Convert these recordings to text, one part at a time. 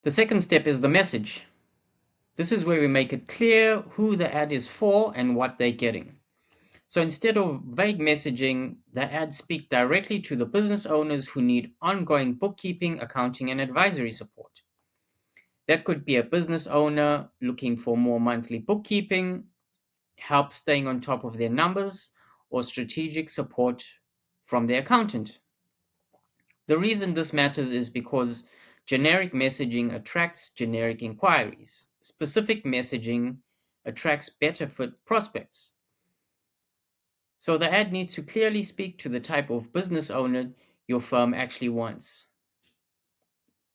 The second step is the message. This is where we make it clear who the ad is for and what they're getting. So instead of vague messaging, the ads speak directly to the business owners who need ongoing bookkeeping, accounting, and advisory support. That could be a business owner looking for more monthly bookkeeping, help staying on top of their numbers, or strategic support from their accountant. The reason this matters is because generic messaging attracts generic inquiries. Specific messaging attracts better fit prospects. So the ad needs to clearly speak to the type of business owner your firm actually wants.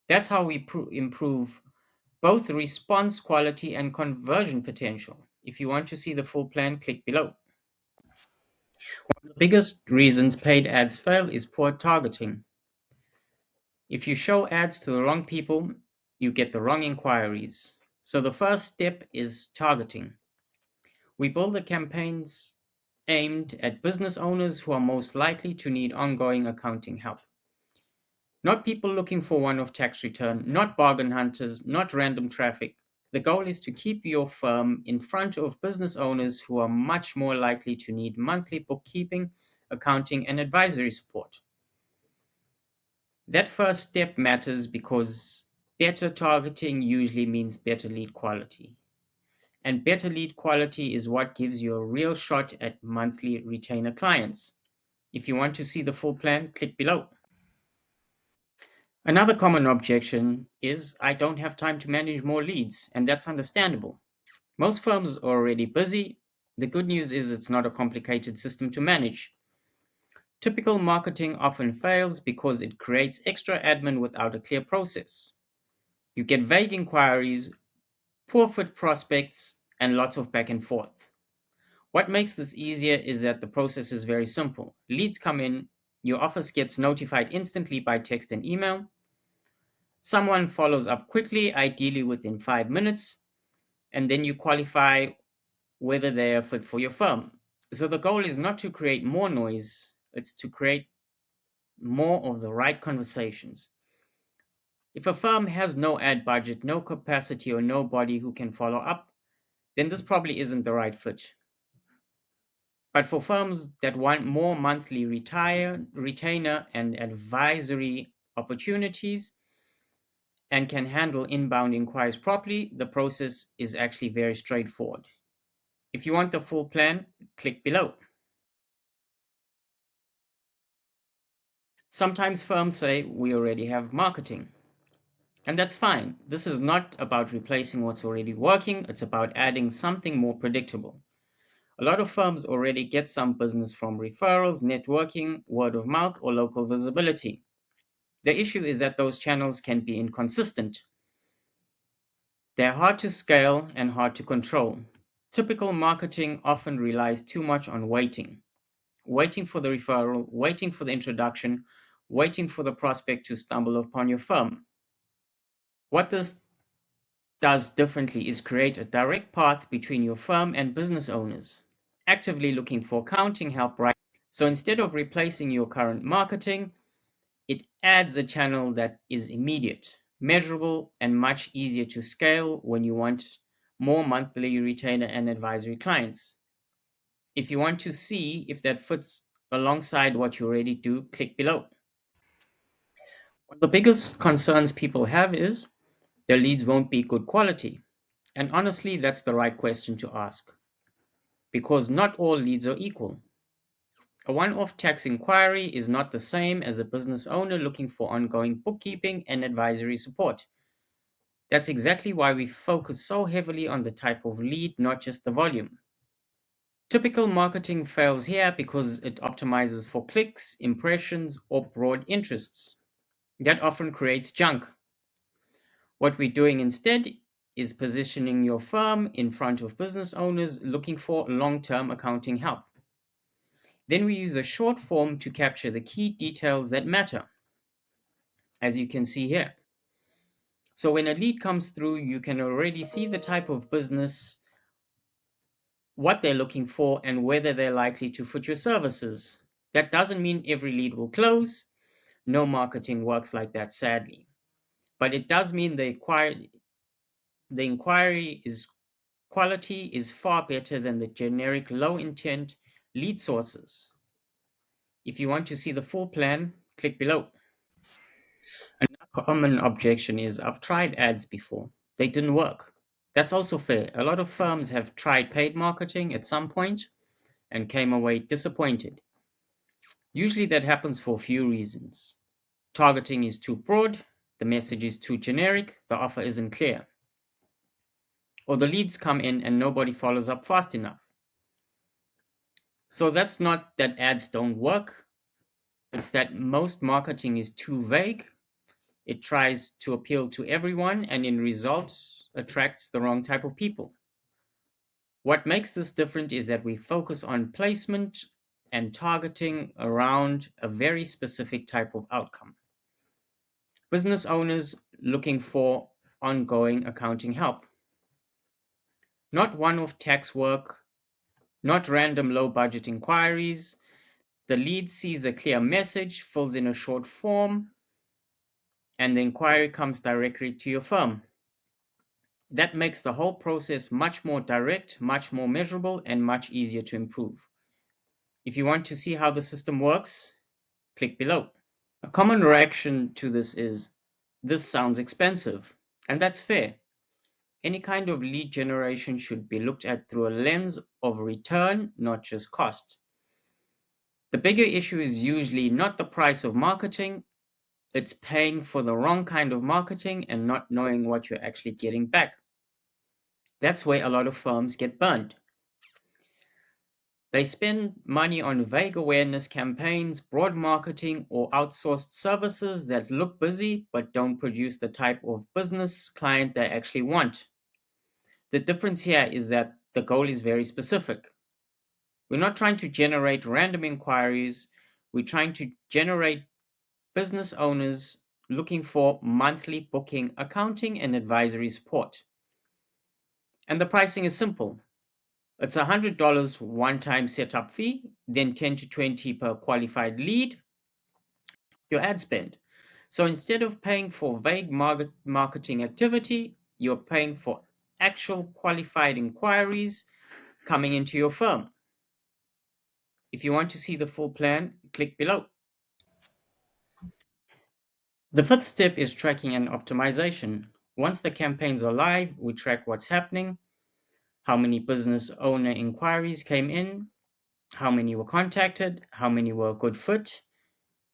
That's how we improve both response quality and conversion potential. If you want to see the full plan, click below. One of the biggest reasons paid ads fail is poor targeting. If you show ads to the wrong people, you get the wrong inquiries. So the first step is targeting. We build the campaigns aimed at business owners who are most likely to need ongoing accounting help. Not people looking for one-off tax return, not bargain hunters, not random traffic. The goal is to keep your firm in front of business owners who are much more likely to need monthly bookkeeping, accounting, and advisory support. That first step matters because better targeting usually means better lead quality. And better lead quality is what gives you a real shot at monthly retainer clients. If you want to see the full plan, click below. Another common objection is I don't have time to manage more leads, and that's understandable. Most firms are already busy. The good news is it's not a complicated system to manage. Typical marketing often fails because it creates extra admin without a clear process. You get vague inquiries, poor fit prospects, and lots of back and forth. What makes this easier is that the process is very simple. Leads come in, your office gets notified instantly by text and email. Someone follows up quickly, ideally within 5 minutes, and then you qualify whether they are fit for your firm. So the goal is not to create more noise, it's to create more of the right conversations. If a firm has no ad budget, no capacity, or nobody who can follow up, then this probably isn't the right fit. But for firms that want more monthly retainer and advisory opportunities and can handle inbound inquiries properly, the process is actually very straightforward. If you want the full plan, click below. Sometimes firms say we already have marketing. And that's fine. This is not about replacing what's already working, it's about adding something more predictable. A lot of firms already get some business from referrals, networking, word of mouth, or local visibility. The issue is that those channels can be inconsistent. They're hard to scale and hard to control. Typical marketing often relies too much on waiting for the referral, waiting for the introduction, waiting for the prospect to stumble upon your firm. What this does differently is create a direct path between your firm and business owners, actively looking for accounting help right. So instead of replacing your current marketing, it adds a channel that is immediate, measurable, and much easier to scale when you want more monthly retainer and advisory clients. If you want to see if that fits alongside what you already do, click below. One of the biggest concerns people have is their leads won't be good quality. And honestly, that's the right question to ask because not all leads are equal. A one off tax inquiry is not the same as a business owner looking for ongoing bookkeeping and advisory support. That's exactly why we focus so heavily on the type of lead, not just the volume. Typical marketing fails here because it optimizes for clicks, impressions, or broad interests. That often creates junk. What we're doing instead is positioning your firm in front of business owners looking for long term accounting help. Then we use a short form to capture the key details that matter, as you can see here. So when a lead comes through, you can already see the type of business, what they're looking for, and whether they're likely to fit your services. That doesn't mean every lead will close. No marketing works like that, sadly. but it does mean the inquiry is quality is far better than the generic low intent lead sources. If you want to see the full plan, click below. Another common objection is I've tried ads before. They didn't work. That's also fair. A lot of firms have tried paid marketing at some point and came away disappointed. Usually that happens for a few reasons. Targeting is too broad, the message is too generic, the offer isn't clear, or the leads come in and nobody follows up fast enough. So that's not that ads don't work, it's that most marketing is too vague. It tries to appeal to everyone and in results attracts the wrong type of people. What makes this different is that we focus on placement and targeting around a very specific type of outcome. Business owners looking for ongoing accounting help. Not one-off tax work, not random low-budget inquiries. The lead sees a clear message, fills in a short form, and the inquiry comes directly to your firm. That makes the whole process much more direct, much more measurable, and much easier to improve. If you want to see how the system works, click below. A common reaction to this sounds expensive, and that's fair. Any kind of lead generation should be looked at through a lens of return, not just cost. The bigger issue is usually not the price of marketing, it's paying for the wrong kind of marketing and not knowing what you're actually getting back. That's where a lot of firms get burned. They spend money on vague awareness campaigns, broad marketing, or outsourced services that look busy but don't produce the type of business client they actually want. The difference here is that the goal is very specific. We're not trying to generate random inquiries, we're trying to generate business owners looking for monthly booking, accounting, and advisory support. And the pricing is simple. It's $100 one-time setup fee, then 10 to 20 per qualified lead, your ad spend. So instead of paying for vague marketing activity, you're paying for actual qualified inquiries coming into your firm. If you want to see the full plan, click below. The fifth step is tracking and optimization. Once the campaigns are live, we track what's happening, how many business owner inquiries came in, how many were contacted, how many were a good fit,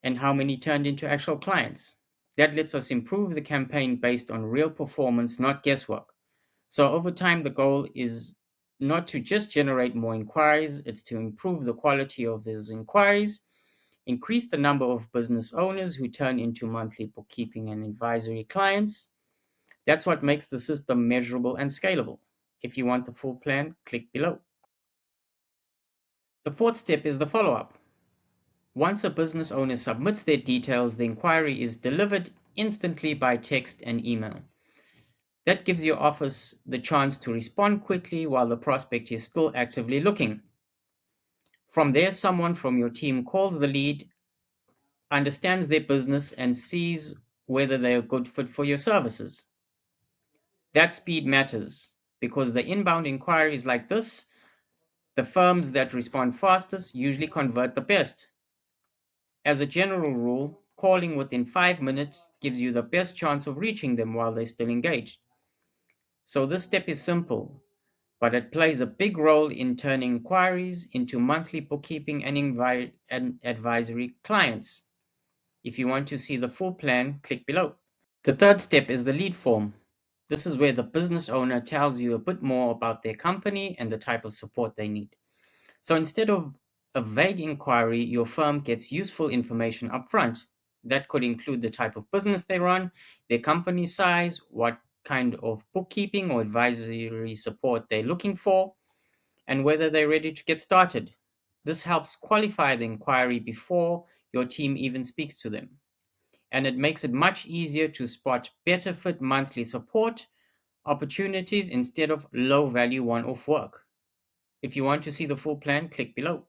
and how many turned into actual clients. That lets us improve the campaign based on real performance, not guesswork. So over time, the goal is not to just generate more inquiries, it's to improve the quality of those inquiries, increase the number of business owners who turn into monthly bookkeeping and advisory clients. That's what makes the system measurable and scalable. If you want the full plan, click below. The fourth step is the follow-up. Once a business owner submits their details, the inquiry is delivered instantly by text and email. That gives your office the chance to respond quickly while the prospect is still actively looking. From there, someone from your team calls the lead, understands their business, and sees whether they're a good fit for your services. That speed matters because the inbound inquiries like this, the firms that respond fastest usually convert the best. As a general rule, calling within 5 minutes gives you the best chance of reaching them while they're still engaged. So this step is simple, but it plays a big role in turning inquiries into monthly bookkeeping and advisory clients. If you want to see the full plan, click below. The third step is the lead form. This is where the business owner tells you a bit more about their company and the type of support they need. So instead of a vague inquiry, your firm gets useful information upfront. That could include the type of business they run, their company size, what kind of bookkeeping or advisory support they're looking for, and whether they're ready to get started. This helps qualify the inquiry before your team even speaks to them. And it makes it much easier to spot better fit monthly support opportunities instead of low value one off work. If you want to see the full plan, click below.